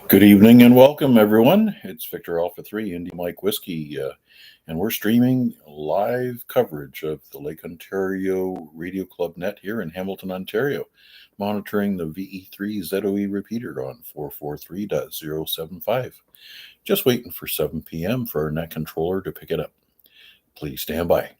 Good evening and welcome, everyone. It's Victor Alpha 3 Indy Mike Whiskey, and we're streaming live coverage of the Lake Ontario Radio Club Net here in Hamilton, Ontario, monitoring the VA3 ZOE repeater on 443.075. Just waiting for 7 p.m. for our net controller to pick it up. Please stand by.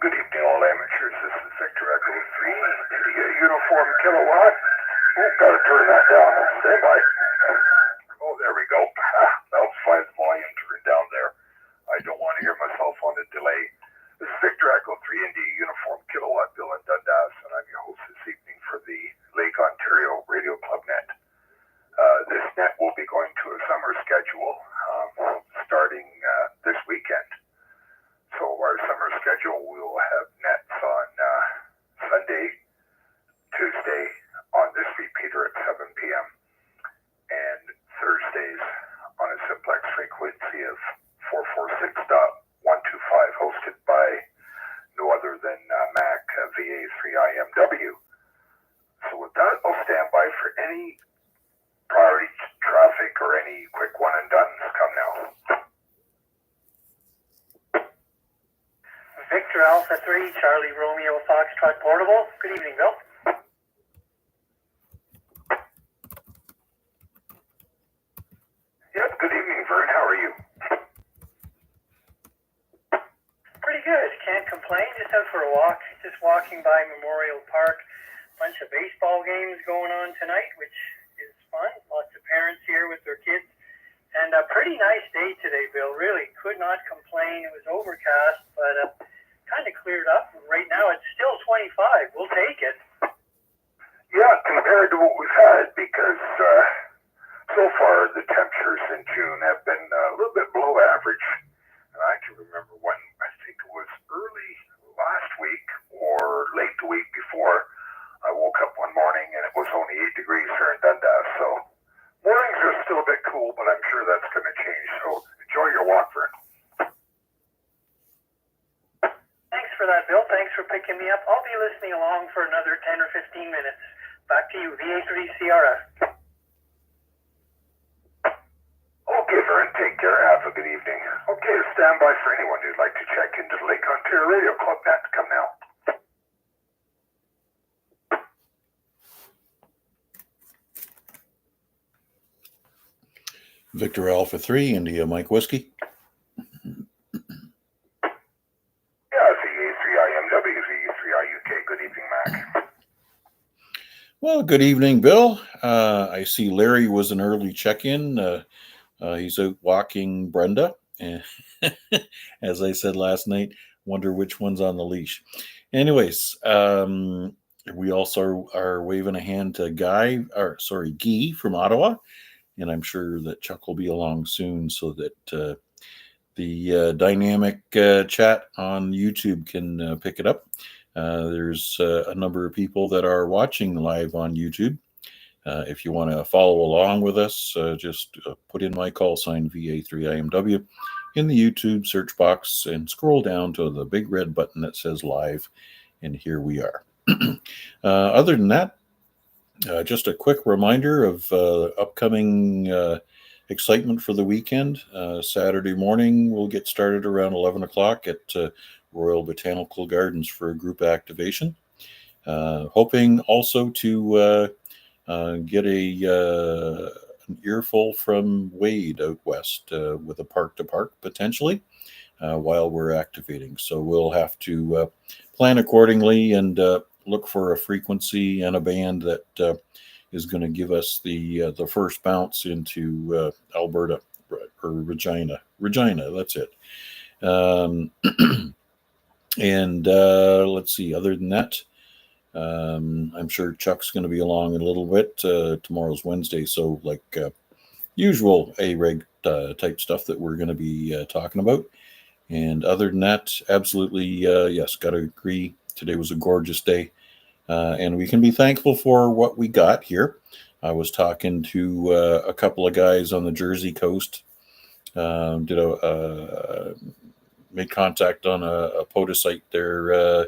Good evening, all amateurs. This is Victor Echo 3, India Uniform Kilowatt. Oh, gotta turn that down. Stand by. Oh, there we go. That was fine. The volume turned down there. I don't want to hear myself on a delay. This is Victor Echo 3, India Uniform Kilowatt, Bill in Dundas, and I'm your host this evening for the Lake Ontario Radio Club Net. This net will be going to a summer schedule starting this weekend. So our summer schedule, we will have nets on Sunday, Tuesday on this repeater at 7 p.m. and Thursdays on a simplex frequency of 446.125, hosted by no other than Mac VA3IMW. So with that, I'll stand by for any priority traffic or any quick one and dones. Come now. Victor Alpha 3, Charlie Romeo Foxtrot Portable. Good evening, Bill. Yep, good evening, Vern. How are you? Pretty good. Can't complain. Just out for a walk. Just walking by Memorial Park. Bunch of baseball games going on tonight, which is fun. Lots of parents here with their kids. And a pretty nice day today, Bill. Really could not complain. It was overcast, but kind of cleared up. Right now it's still 25. We'll take it. Yeah, compared to what we've had, because so far the temperatures in June have been a little bit below average. And I can remember when, I think it was early last week or late the week before, I woke up one morning and it was only 8 degrees here in Dundas. So mornings are still a bit cool, but I'm sure that's going to change. So enjoy your walk, Vern. Thanks for that, Bill. Thanks for picking me up. I'll be listening along for another 10 or 15 minutes. Back to you, VA3CRF. Okay, Vern, take care. Have a good evening. Okay, stand by for anyone who'd like to check into the Lake Ontario Radio Club Net. Come now. Victor Alpha 3, India Mike Whiskey. VA3IMW, VA3IUK. Good evening, Mac. Well, good evening, Bill. I see Larry was an early check-in. He's out walking Brenda. And as I said last night, wonder which one's on the leash. Anyways, we also are waving a hand to Guy from Ottawa. And I'm sure that Chuck will be along soon so that the dynamic chat on YouTube can pick it up. There's a number of people that are watching live on YouTube. If you want to follow along with us, just put in my call sign VA3IMW in the YouTube search box and scroll down to the big red button that says live, and here we are. Other than that, just a quick reminder of upcoming excitement for the weekend. Saturday morning, we'll get started around 11 o'clock at Royal Botanical Gardens for a group activation. Hoping also to get an earful from Wade out west with a park-to-park potentially while we're activating. So we'll have to plan accordingly and look for a frequency and a band that is going to give us the first bounce into Alberta or Regina. That's it. And let's see. Other than that, I'm sure Chuck's going to be along in a little bit. Tomorrow's Wednesday, so like usual A-reg type stuff that we're going to be talking about. And other than that, absolutely, yes, got to agree. Today was a gorgeous day. And we can be thankful for what we got here. I was talking to a couple of guys on the Jersey coast. Made contact on a POTA site there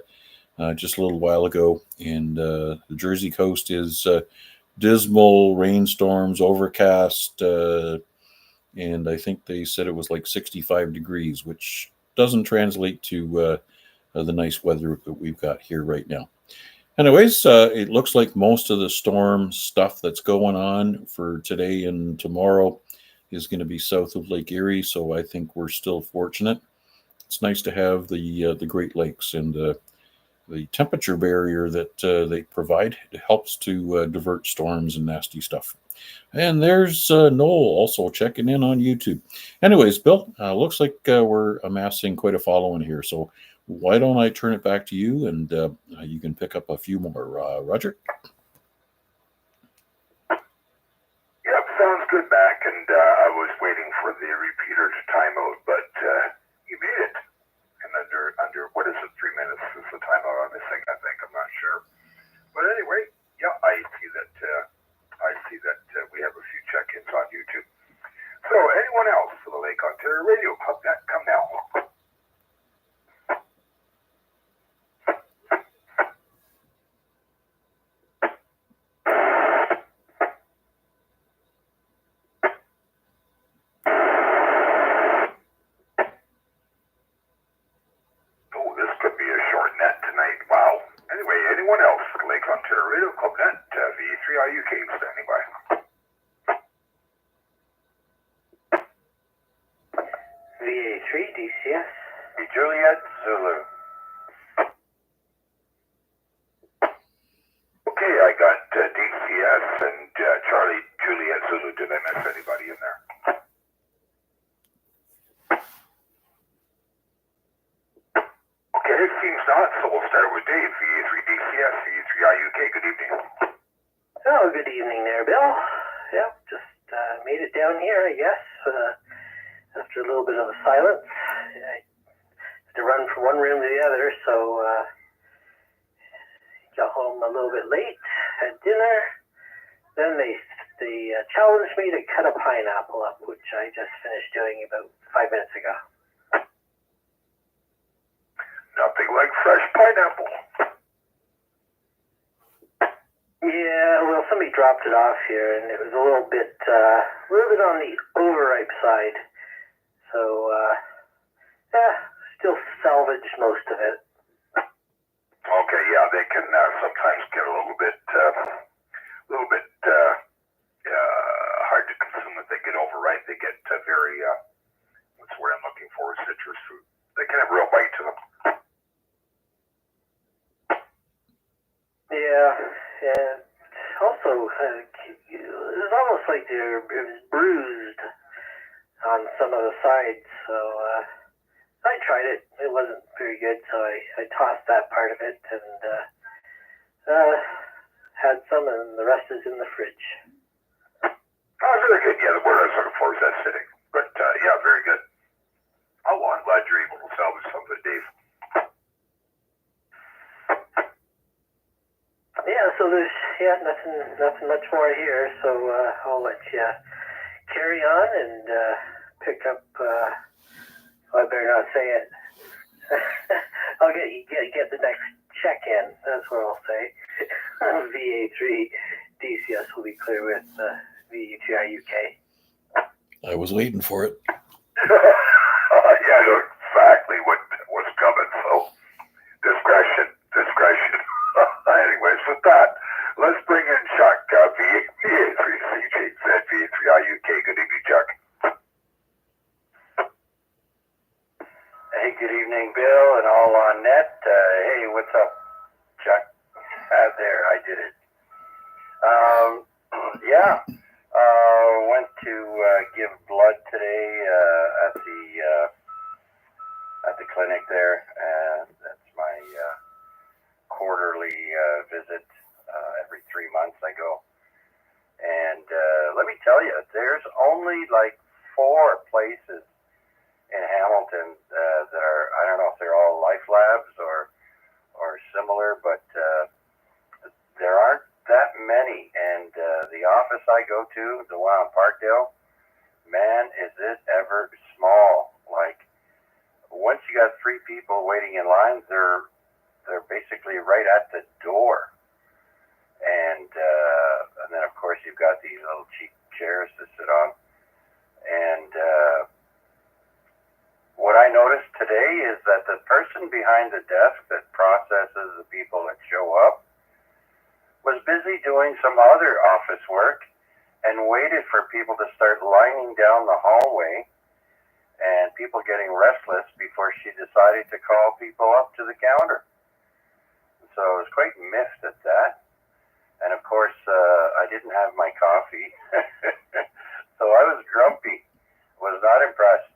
just a little while ago. And the Jersey coast is dismal, rainstorms, overcast. And I think they said it was like 65 degrees, which doesn't translate to the nice weather that we've got here right now. Anyways, it looks like most of the storm stuff that's going on for today and tomorrow is going to be south of Lake Erie, so I think we're still fortunate. It's nice to have the Great Lakes and the temperature barrier that they provide. It helps to divert storms and nasty stuff. And there's Noel also checking in on YouTube. Anyways, Bill, looks like we're amassing quite a following here, so why don't I turn it back to you, and you can pick up a few more. Roger? Yep, sounds good, Mac, and I was waiting for the repeater to time out, but you made it. And under what is it, 3 minutes is the timeout I'm missing, I think, I'm not sure. But anyway, yeah, I see that we have a few check-ins on YouTube. So anyone else for the Lake Ontario Radio Club, come now. Anyone else? Lake Ontario Radio Club Net, VA3IMW standing by. VA3 DCS. Juliet Zulu. Okay, I got DCS and Charlie Juliet Zulu. Did I miss anybody in there? Okay, it seems not, so we'll start with Dave, VA3 DCS, VA3IMW. Good evening. Oh, good evening there, Bill. Yep, just made it down here, I guess, after a little bit of a silence. I had to run from one room to the other, so got home a little bit late, had dinner, then they challenged me to cut a pineapple up, which I just finished doing about 5 minutes ago. Nothing like fresh pineapple. Yeah, well, somebody dropped it off here, and it was a little bit on the overripe side. So, still salvaged most of it. Okay, yeah, they can sometimes get a little bit hard to consume if they get overripe. They get very, what's the word I'm looking for? Citrus fruit. They can have real bite to them. Yeah, and also, it was almost like it was bruised on some of the sides, so I tried it. It wasn't very good, so I tossed that part of it and had some, and the rest is in the fridge. Oh, very good. Yeah, the word I was looking for is acidic. But, yeah, very good. Oh, well, I'm glad you're able to salvage some of it, Dave. Yeah, so there's nothing much more here, so I'll let you carry on and pick up, I better not say it. I'll get the next check-in, that's what I'll say. VA3 DCS will be clear with VA3IMW. I was waiting for it. Yeah, I know exactly what was coming, so discretion. Anyways, with that, let's bring in Chuck, VA3CJ, VA3IMW. Good evening, Chuck. Hey, good evening, Bill, and all on net. Hey, what's up, Chuck? There, I did it. Yeah, went to give blood today at the clinic there. That's my quarterly visit. Every 3 months I go. And let me tell you, there's only like 4 places in Hamilton that are, I don't know if they're all Life Labs or similar, but there aren't that many. And the office I go to, the one on Parkdale, man, is it ever small. Like, once you got 3 people waiting in line, they're basically right at the door. And then of course you've got these little cheap chairs to sit on. And what I noticed today is that the person behind the desk that processes the people that show up was busy doing some other office work and waited for people to start lining down the hallway and people getting restless before she decided to call people up to the counter. So I was quite miffed at that. And of course, I didn't have my coffee. So I was grumpy, was not impressed.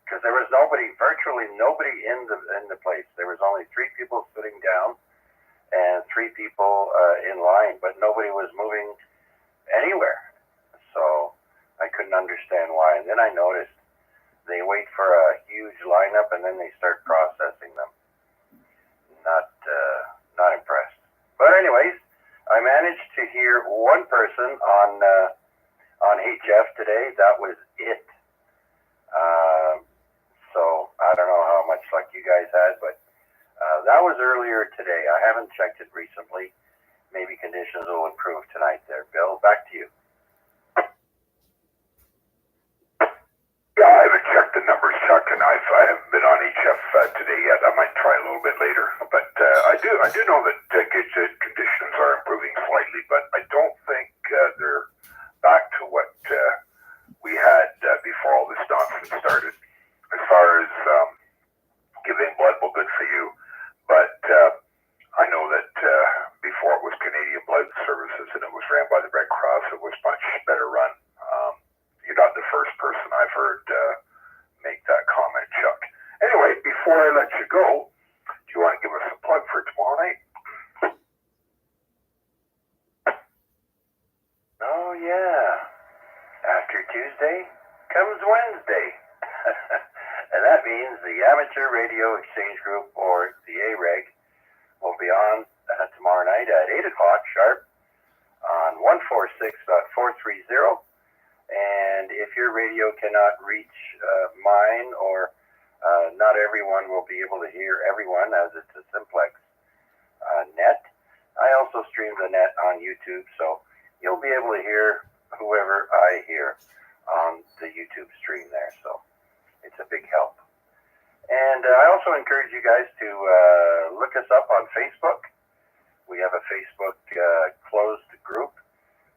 Because there was virtually nobody in the place. There was only 3 people sitting down and 3 people in line, but nobody was moving anywhere. So I couldn't understand why. And then I noticed they wait for a huge lineup and then they start processing them. Not impressed. But anyways, I managed to hear one person on HF today. That was it. So I don't know how much luck you guys had, but that was earlier today. I haven't checked it recently. Maybe conditions will improve tonight there. Bill, back to you. Yeah, I haven't checked the numbers, Chuck, and I haven't been on HF today yet. I might try a little bit later. But I do know that conditions are improving slightly, but I don't think they're back to what we had before all this nonsense started. As far as giving blood, well, good for you. But I know that before it was Canadian Blood Services and it was ran by the Red Cross, it was much better run. You're not the first person I've heard make that comment, Chuck. Anyway, before I let you go, do you want to give us a plug for tomorrow night? Oh, yeah. After Tuesday comes Wednesday. And that means the Amateur Radio Exchange Group, or the AREG, will be on tomorrow night at 8 o'clock sharp on 146.430. And if your radio cannot reach mine, or not everyone will be able to hear everyone, as it's a simplex net, I also stream the net on YouTube, so you'll be able to hear whoever I hear on the YouTube stream there. So it's a big help. And I also encourage you guys to look us up on Facebook. We have a Facebook closed group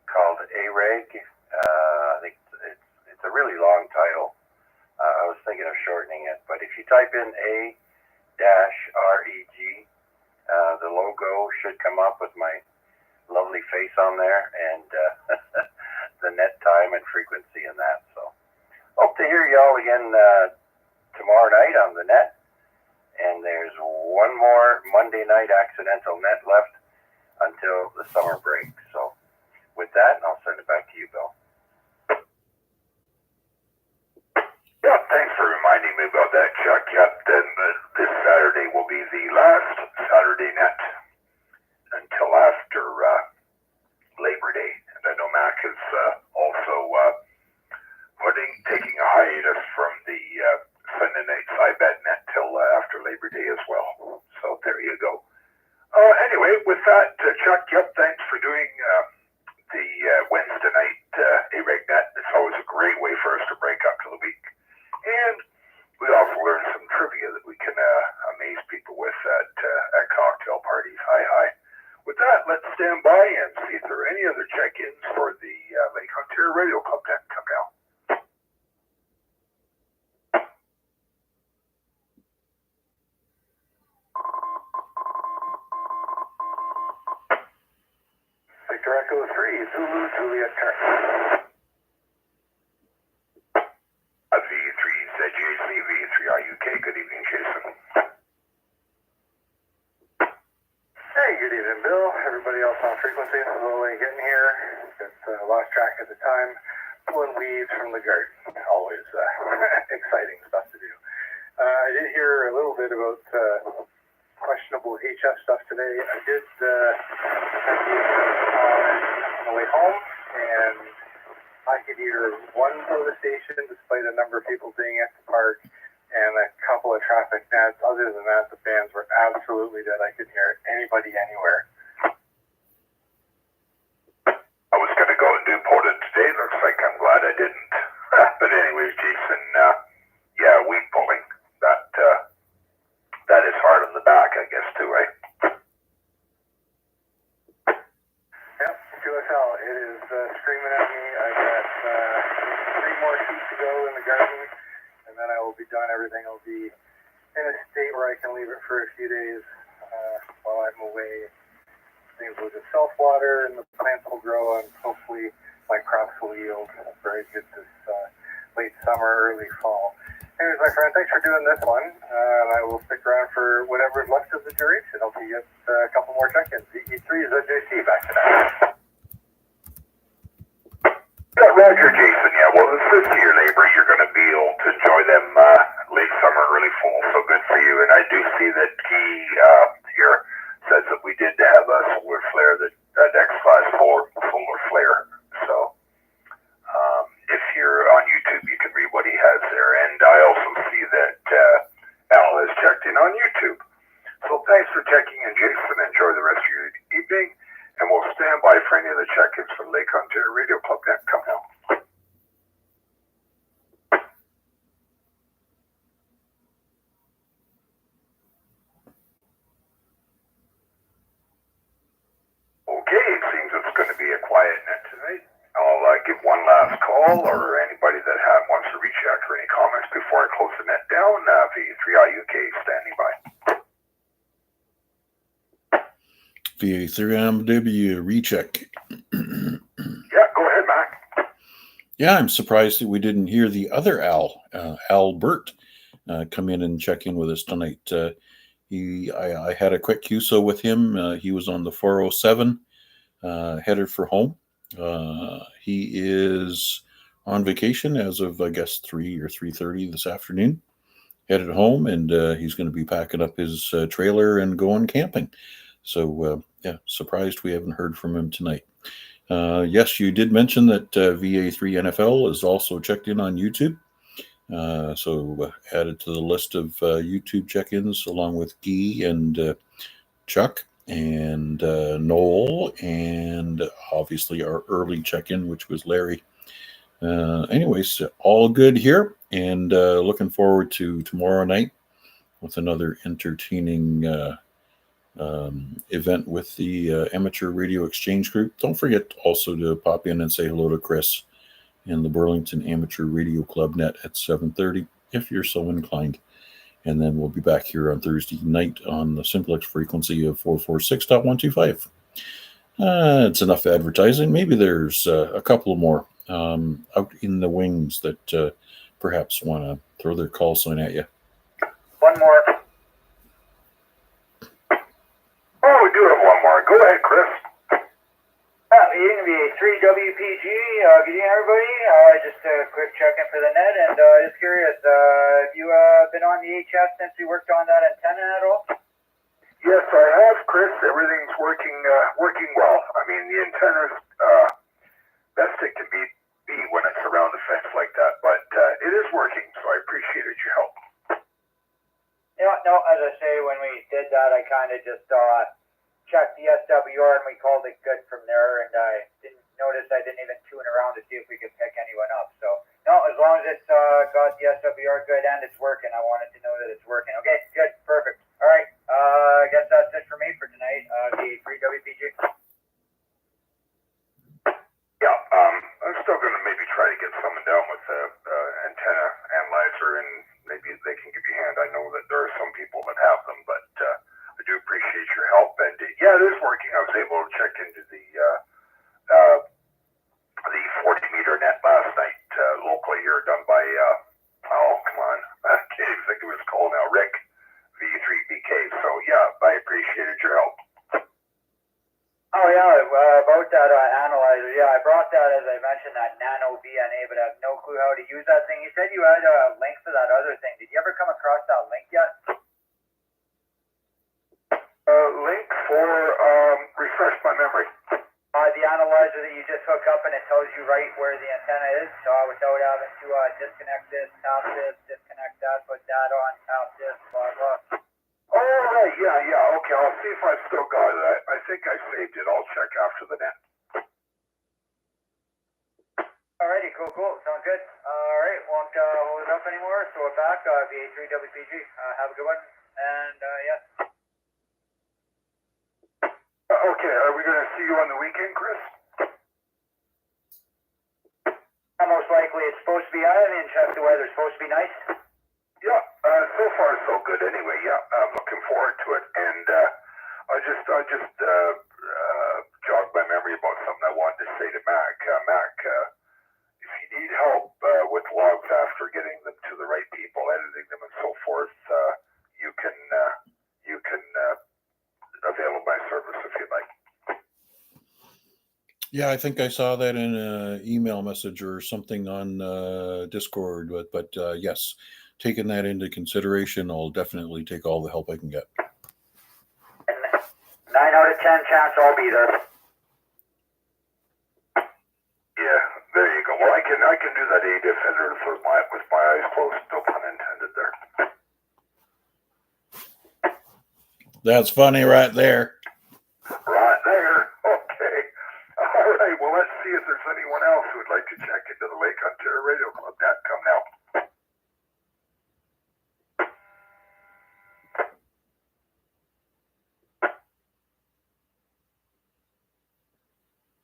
called AREG. I think it's a really long title. I was thinking of shortening it, but if you type in A-REG, the logo should come up with my lovely face on there and the net time and frequency and that. So hope to hear y'all again tomorrow night on the net. And there's one more Monday night accidental net left until the summer break. So with that, I'll send it back to you, Bill. Yeah, thanks for reminding me about that, Chuck. Yep, then this Saturday will be the last Saturday net until after Labor Day. And I know Mac is also taking a hiatus from the Sunday night iBet net till after Labor Day as well. So there you go. Anyway, with that, Chuck, yep, thanks for doing the Wednesday night AREG net. It's always a great way for us to break up to the week. And we also learn some trivia that we can amaze people with at cocktail parties. Hi. With that, let's stand by and see if there are any other check-ins for the Lake Ontario Radio Club net. Come now. Victor Echo 3, Zulu Juliet Turner. V3ZJC, V3IUK. Good evening, Jason. Hey, good evening, Bill. Everybody else on frequency, slowly getting here. Just lost track at the time. Pulling weeds from the garden. Always exciting stuff to do. I did hear a little bit about questionable HF stuff today. I did on the way home, and I could hear one for the station despite a number of people being at the park and a couple of traffic nets. Other than that, the bands were absolutely dead. I couldn't hear anybody anywhere. I was going to go and do Portage today. Looks like I'm glad I didn't. But anyways, Jason, yeah, weed pulling. That is hard on the back, I guess, too, right? Yep, 2SL. It is screaming at me. I've got 3 more feet to go in the garden, and then I will be done. Everything will be in a state where I can leave it for a few days while I'm away. Things will just self-water, and the plants will grow, and hopefully my crops will yield very good this late summer, early fall. Anyways, my friend, thanks for doing this one. I will stick around for whatever is left of the duration. I'll see you at a couple more check-ins. VA3IMW back to that. Yeah, Roger, Jason. Yeah, well, this is your labor. You're going to be able to enjoy them late summer, early fall. So good for you. And I do see that he here says that we did have a solar flare, that X5 solar flare. So if you're on YouTube, you can read what he has there. And I also see that Al has checked in on YouTube. So thanks for checking in, Jason. Enjoy the rest of your evening. And we'll stand by for any of the check-ins from Lake Ontario Radio Club that come out. Okay, it seems it's going to be a quiet net tonight. I'll give one last call, or anybody that wants to reach out for any comments before I close the net down. VA3IUK standing by. VA3IMW recheck. Yeah, go ahead, Mac. Yeah, I'm surprised that we didn't hear the other Al, Albert, come in and check in with us tonight. I had a quick QSO with him. He was on the 407, headed for home. He is on vacation as of, I guess, 3 or 3:30 this afternoon. Headed home, and he's going to be packing up his trailer and going camping. So, yeah, surprised we haven't heard from him tonight. Yes, you did mention that VA3NFL is also checked in on YouTube. So added to the list of YouTube check-ins along with Guy and Chuck and Noel, and obviously our early check-in, which was Larry. Anyways, all good here, and looking forward to tomorrow night with another entertaining event with the Amateur Radio Exchange Group. Don't forget also to pop in and say hello to Chris in the Burlington Amateur Radio Club net at 7:30 if you're so inclined. And then we'll be back here on Thursday night on the simplex frequency of 446.125. It's enough advertising. Maybe there's a couple more out in the wings that perhaps want to throw their call sign at you. One more. Oh, we do have one more. Go ahead, Chris. VA3WPG, good evening everybody. Just a quick check-in for the net, and just curious, have you been on the HS since you worked on that antenna at all? Yes, I have, Chris. Everything's working well. I mean, the antenna's best it can be when it's around the fence like that, but it is working, so I appreciated your help. Yeah, no, as I say, when we did that, I kind of just checked the SWR and we called it good from there, and I didn't even tune around to see if we could pick anyone up. So, no, as long as it's got the SWR good and it's working, I wanted to know that it's working. Okay, good, perfect. All right, I guess that's it for me for tonight. The 3WPG. Yeah, I'm still going to maybe try to get someone down with the antenna analyzer, and maybe they can give you a hand. I know that there are some people that have them, but I do appreciate your help. And yeah, it is working. I was able to check into the 40-meter net last night locally here, done by, I can't even think of what it's called now, Rick, V3BK. So yeah, I appreciated your help. Oh yeah, about that analyzer. Yeah, I brought that as I mentioned that nano VNA, but I have no clue how to use that thing. You said you had a link for that other thing. Did you ever come across that link yet? Link for, refresh my memory. The analyzer that you just hook up and it tells you right where the antenna is, without having to disconnect this, tap this, disconnect that, put that on, tap this, blah blah. Oh, right, yeah, okay, I'll see if I've still got it. I think I saved it. I'll check after the net. Alrighty, cool, sounds good. Alright, won't hold it up anymore, throw it back, VA3WPG. Have a good one, and yeah. Okay, are we going to see you on the weekend, Chris? Most likely it's supposed to be, I haven't even checked the weather, it's supposed to be nice. Yeah, so far so good anyway. Yeah, I'm looking forward to it. And I just jogged my memory about something I wanted to say to Mac. Mac, if you need help with logs after getting them to the right people, editing them and so forth, you can avail of my service if you'd like. Yeah, I think I saw that in an email message or something on Discord. But yes, taking that into consideration, I'll definitely take all the help I can get. 9 out of 10 chance I'll be there. Yeah, there you go. Well, I can do that ADIF editor with my eyes closed. No pun intended there. That's funny right there. Right there. Okay. All right. Well, let's see if there's anyone else who would like to check into the Lake Ontario Radio Club. Dad, come now.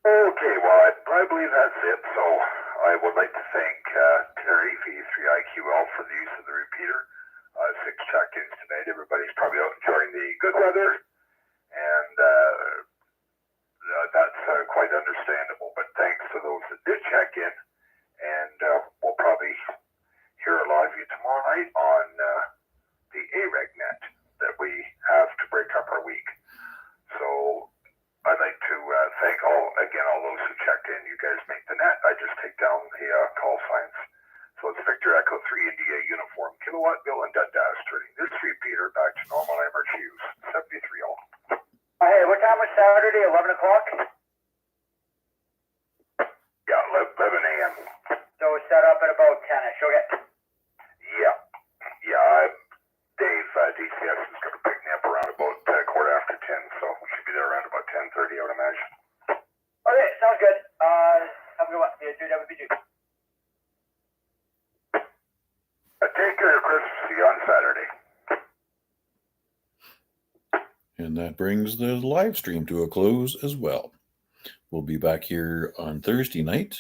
Okay, well, I believe that's it. So I would like to thank Terry, VA3IQL, for the use of the repeater. 6 check-ins tonight. Everybody's probably out enjoying the good weather, and that's quite understandable. But thanks to those that did check in, and we'll probably hear a lot of you tomorrow night on the AREG net that we have to break up our week. So I'd like to thank all those who checked in. You guys make the net. I just take down the call signs. So it's Victor Echo 3 India Uniform Kilowatt Bill and Dundas turning this repeater back to normal MRQs 73 all. Hey, what time was Saturday? 11 o'clock? Yeah, 11 a.m. So set up at about 10ish, okay? Yeah, Dave, DCS is going to pick me up around about quarter after 10, so we should be there around about 10:30, I would imagine. Okay, sounds good. Have a good one. VA3WPG. Take care, Chris. See you on Saturday. And that brings the live stream to a close as well. We'll be back here on Thursday night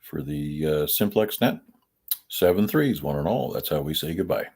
for the Simplex Net. 7 3s, one and all. That's how we say goodbye.